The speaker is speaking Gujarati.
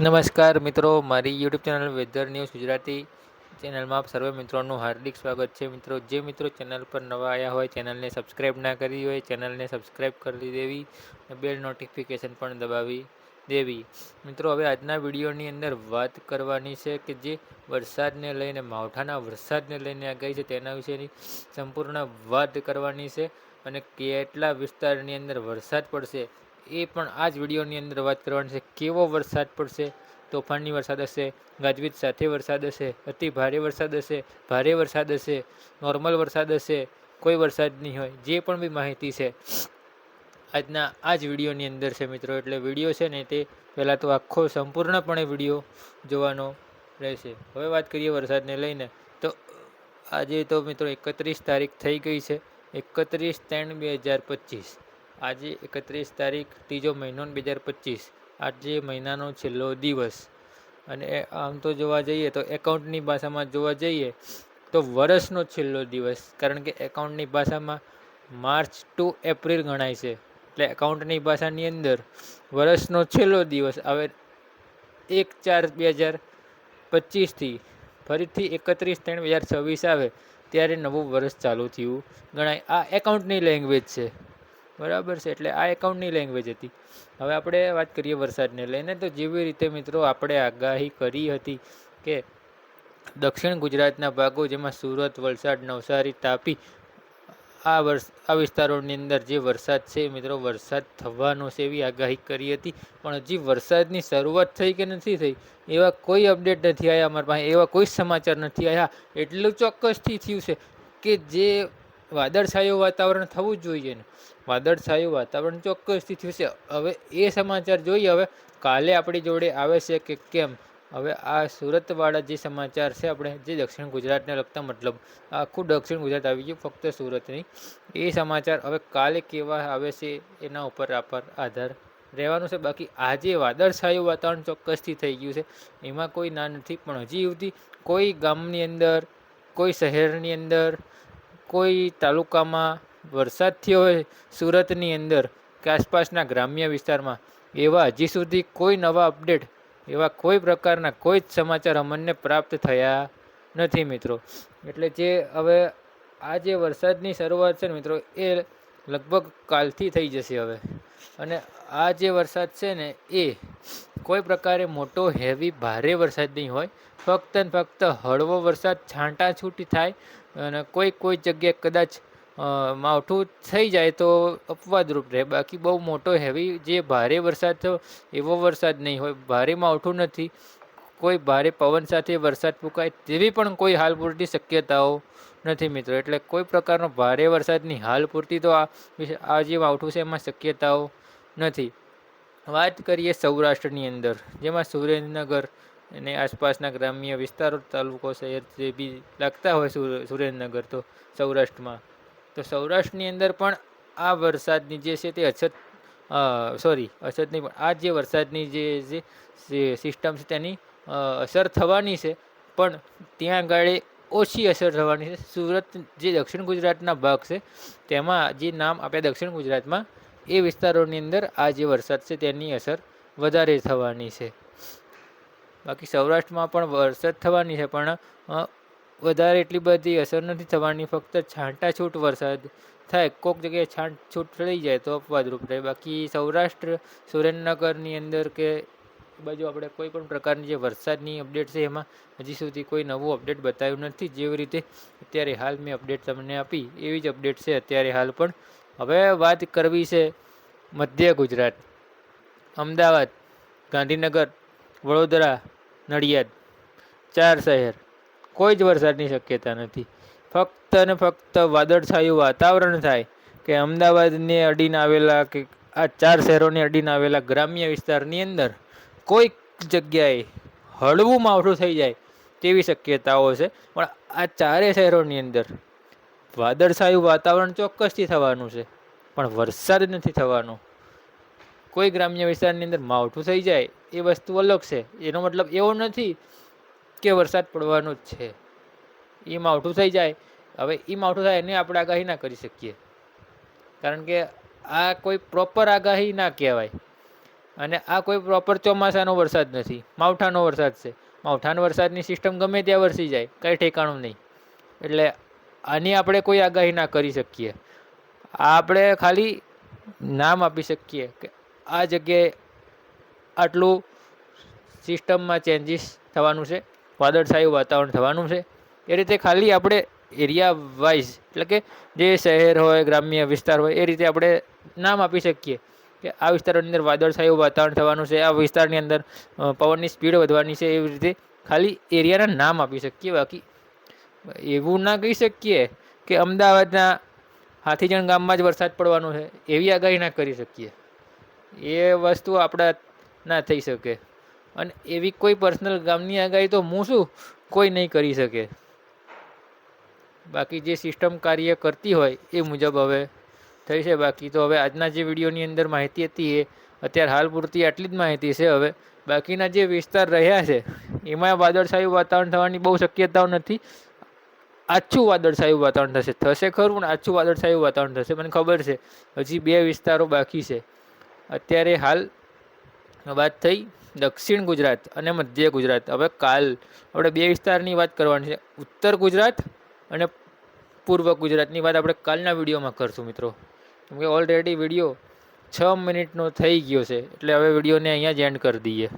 નમસ્કાર મિત્રો, મારી YouTube channel weather news Gujarati ચેનલમાં આપ સર્વે મિત્રોનું હાર્દિક સ્વાગત છે. મિત્રો, જે મિત્રો ચેનલ પર નવા આવ્યા હોય, ચેનલને સબસ્ક્રાઈબ ના કરી હોય, ચેનલને સબસ્ક્રાઈબ કરી દેવી અને બેલ નોટિફિકેશન પણ દબાવી દેવી. મિત્રો, હવે આજના વિડીયોની અંદર વાત કરવાની છે કે જે વરસાદને લઈને, માવઠાના વરસાદને લઈને આગાહી છે તેના વિશેની સંપૂર્ણ વાત કરવાની છે અને કેટલા વિસ્તારની અંદર વરસાદ પડશે એ પણ આ જ વિડીયોની અંદર વાત કરવાની છે. કેવો વરસાદ પડશે, તોફાની વરસાદ હશે, ગાજવીજ સાથે વરસાદ હશે, અતિ ભારે વરસાદ હશે, ભારે વરસાદ હશે, નોર્મલ વરસાદ હશે, કોઈ વરસાદ નહીં હોય, જે પણ બી માહિતી છે આજના આ જ વિડીયોની અંદર છે મિત્રો. એટલે વિડીયો છે ને તે પહેલાં તો આખો સંપૂર્ણપણે વિડીયો જોવાનો રહેશે. હવે વાત કરીએ વરસાદને લઈને, તો આજે તો મિત્રો 31 તારીખ થઈ ગઈ છે. 31/3/2025. આજે 31 તારીખ, ત્રીજો મહિનો 2025. આજે મહિનાનો છેલ્લો દિવસ. અને આમ તો જોવા જઈએ તો એકાઉન્ટની ભાષામાં જોવા જઈએ તો વર્ષનો છેલ્લો દિવસ, કારણ કે એકાઉન્ટની ભાષામાં માર્ચ ટુ એપ્રિલ ગણાય છે. એટલે એકાઉન્ટની ભાષાની અંદર વર્ષનો છેલ્લો દિવસ આવે 1/4/2025થી ફરીથી 31/3/2026 આવે ત્યારે નવું વર્ષ ચાલુ થયું ગણાય. આ એકાઉન્ટની લેંગ્વેજ છે, બરાબર છે. એટલે આ એકાઉન્ટની લેંગ્વેજ હતી. હવે આપણે વાત કરીએ વરસાદને લઈને, તો જેવી રીતે મિત્રો આપણે આગાહી કરી હતી કે દક્ષિણ ગુજરાતના ભાગો, જેમાં સુરત, વલસાડ, નવસારી, તાપી, આ વિસ્તારોની અંદર જે વરસાદ છે મિત્રો, વરસાદ થવાનો છે એવી આગાહી કરી હતી. પણ હજી વરસાદની શરૂઆત થઈ કે નથી થઈ એવા કોઈ અપડેટ નથી આવ્યા અમારા પાસે, એવા કોઈ સમાચાર નથી આવ્યા. એટલું ચોક્કસથી થયું છે કે જે વાદળછાયું વાતાવરણ થવું જ જોઈએ ને, વાદળછાયું વાતાવરણ ચોક્કસથી થયું છે. હવે એ સમાચાર જોઈએ હવે કાલે આપણી જોડે આવે છે કે કેમ. હવે આ સુરતવાળા જે સમાચાર છે આપણે, જે દક્ષિણ ગુજરાતને લગતા, મતલબ આખું દક્ષિણ ગુજરાત આવી ગયું, ફક્ત સુરત નહીં. એ સમાચાર હવે કાલે કેવા આવે છે એના ઉપર આધાર રહેવાનું છે. બાકી આજે વાદળછાયું વાતાવરણ ચોક્કસથી થઈ ગયું છે, એમાં કોઈ ના નથી. પણ હજી સુધી કોઈ ગામની અંદર, કોઈ શહેરની અંદર, કોઈ તાલુકામાં વરસાદ થયો હોય સુરતની અંદર કે આસપાસના ગ્રામ્ય વિસ્તારમાં, એવા હજી સુધી કોઈ નવા અપડેટ, એવા કોઈ પ્રકારના કોઈ જ સમાચાર અમને પ્રાપ્ત થયા નથી મિત્રો. એટલે જે હવે આ જે વરસાદની શરૂઆત છે ને મિત્રો, એ લગભગ કાલથી થઈ જશે હવે. અને આ જે વરસાદ છે ને એ કોઈ પ્રકારે મોટો હેવી ભારે વરસાદ નહીં હોય, ફક્ત ને ફક્ત હળવો વરસાદ છાંટાછૂટી થાય અને કોઈ જગ્યાએ કદાચ માવઠું થઈ જાય તો અપવાદરૂપ રહે. બાકી બહુ મોટો હેવી જે ભારે વરસાદ થયો એવો વરસાદ નહીં હોય. ભારે માવઠું નથી, કોઈ ભારે પવન સાથે વરસાદ ફૂંકાય તેવી પણ કોઈ હાલ પૂરતી શક્યતાઓ નથી મિત્રો. એટલે કોઈ પ્રકારનો ભારે વરસાદની હાલ પૂરતી તો આ જે માવઠું છે એમાં શક્યતાઓ નથી. વાત કરીએ સૌરાષ્ટ્રની અંદર, જેમાં સુરેન્દ્રનગર અને આસપાસના ગ્રામ્ય વિસ્તારો, તાલુકો, શહેર જે બી લાગતા હોય સુરેન્દ્રનગર તો સૌરાષ્ટ્રમાં, તો સૌરાષ્ટ્રની અંદર પણ આ વરસાદની જે છે તે અછત નહીં, પણ આ જે વરસાદની જે સિસ્ટમ છે તેની અસર થવાની છે. પણ ત્યાં આગળ ઓછી અસર થવાની છે. સુરત જે દક્ષિણ ગુજરાતના ભાગ છે તેમાં જે નામ આપ્યા દક્ષિણ ગુજરાતમાં, એ વિસ્તારોની અંદર આ જે વરસાદ છે તેની અસર વધારે થવાની છે. બાકી સૌરાષ્ટ્રમાં પણ વરસાદ થવાની છે, પણ વધારે એટલી બધી અસર નથી થવાની. ફક્ત છાંટાછૂટ વરસાદ થાય, કોઈક જગ્યાએ છાંટછૂટ થઈ જાય તો અપવાદરૂપ રહે. બાકી સૌરાષ્ટ્ર, સુરેન્દ્રનગરની અંદર કે બાજુ આપણે કોઈ પણ પ્રકારની જે વરસાદની અપડેટ છે એમાં હજી સુધી કોઈ નવું અપડેટ બતાવ્યું નથી. જેવી રીતે અત્યારે હાલ મેં અપડેટ તમને આપી એવી જ અપડેટ છે અત્યારે હાલ પણ. હવે વાત કરવી છે મધ્ય ગુજરાત, અમદાવાદ, ગાંધીનગર, વડોદરા, નડિયાદ, 4 શહેર. કોઈ જ વરસાદની શક્યતા નથી. ફક્ત ને ફક્ત વાદળછાયું વાતાવરણ થાય કે અમદાવાદને અડીને આવેલા કે આ 4 શહેરોને અડીને આવેલા ગ્રામ્ય વિસ્તારની અંદર કોઈક જગ્યાએ હળવું માવઠું થઈ જાય તેવી શક્યતાઓ છે. પણ આ 4 શહેરોની અંદર વાદળછાયું વાતાવરણ ચોક્કસથી થવાનું છે, પણ વરસાદ નથી થવાનો. કોઈ ગ્રામ્ય વિસ્તારની અંદર માવઠું થઈ જાય એ વસ્તુ અલગ છે. એનો મતલબ એવો નથી કે વરસાદ પડવાનો જ છે. એ માવઠું થઈ જાય, હવે એ માવઠું થાય એને આપણે આગાહી ના કરી શકીએ, કારણ કે આ કોઈ પ્રોપર આગાહી ના કહેવાય. અને આ કોઈ પ્રોપર ચોમાસાનો વરસાદ નથી, માવઠાનો વરસાદ છે. માવઠાનો વરસાદની સિસ્ટમ ગમે ત્યાં વરસી જાય, કંઈ ઠેકાણું નહીં. એટલે આની આપણે કોઈ આગાહી ના કરી શકીએ. આપણે ખાલી નામ આપી શકીએ કે આ જગ્યાએ આટલું સિસ્ટમમાં ચેન્જીસ થવાનું છે, વાદળછાયું વાતાવરણ થવાનું છે. એ રીતે ખાલી આપણે એરિયા વાઇઝ, એટલે કે જે શહેર હોય, ગ્રામ્ય વિસ્તાર હોય, એ રીતે આપણે નામ આપી શકીએ કે આ વિસ્તારોની અંદર વાદળછાયું વાતાવરણ થવાનું છે, આ વિસ્તારની અંદર પવનની સ્પીડ વધવાની છે. એવી રીતે ખાલી એરિયાના નામ આપી શકીએ. બાકી એવું ના કહી શકીએ કે અમદાવાદના હાથીજણ ગામમાં જ વરસાદ પડવાનો છે, એવી આગાહી ના કરી શકીએ. એ વસ્તુ આપણા ના થઈ શકે. અને એવી કોઈ પર્સનલ ગામની આગાહી તો હું શું કોઈ નહીં કરી શકે. બાકી જે સિસ્ટમ કાર્ય કરતી હોય એ મુજબ હવે થઈ છે. બાકી તો હવે આજના જે વિડીયોની અંદર માહિતી હતી એ અત્યારે હાલ પૂરતી આટલી જ માહિતી છે. હવે બાકીના જે વિસ્તાર રહ્યા છે એમાં વાદળછાયું વાતાવરણ થવાની બહુ શક્યતાઓ નથી. આછું વાદળછાયું વાતાવરણ થશે ખરું, પણ આછું વાદળછાયું વાતાવરણ થશે. મને ખબર છે હજી 2 વિસ્તારો બાકી છે. અત્યારે હાલ વાત થઈ દક્ષિણ ગુજરાત અને મધ્ય ગુજરાત. હવે કાલ આપણે 2 વિસ્તારની વાત કરવાની છે, ઉત્તર ગુજરાત અને પૂર્વ ગુજરાતની વાત આપણે કાલના વિડીયોમાં કરશું મિત્રો. કેમ કે ઓલરેડી વિડીયો 6 મિનિટનો થઈ ગયો છે, એટલે હવે વિડીયોને અહીંયા જ એન્ડ કરી દઈએ.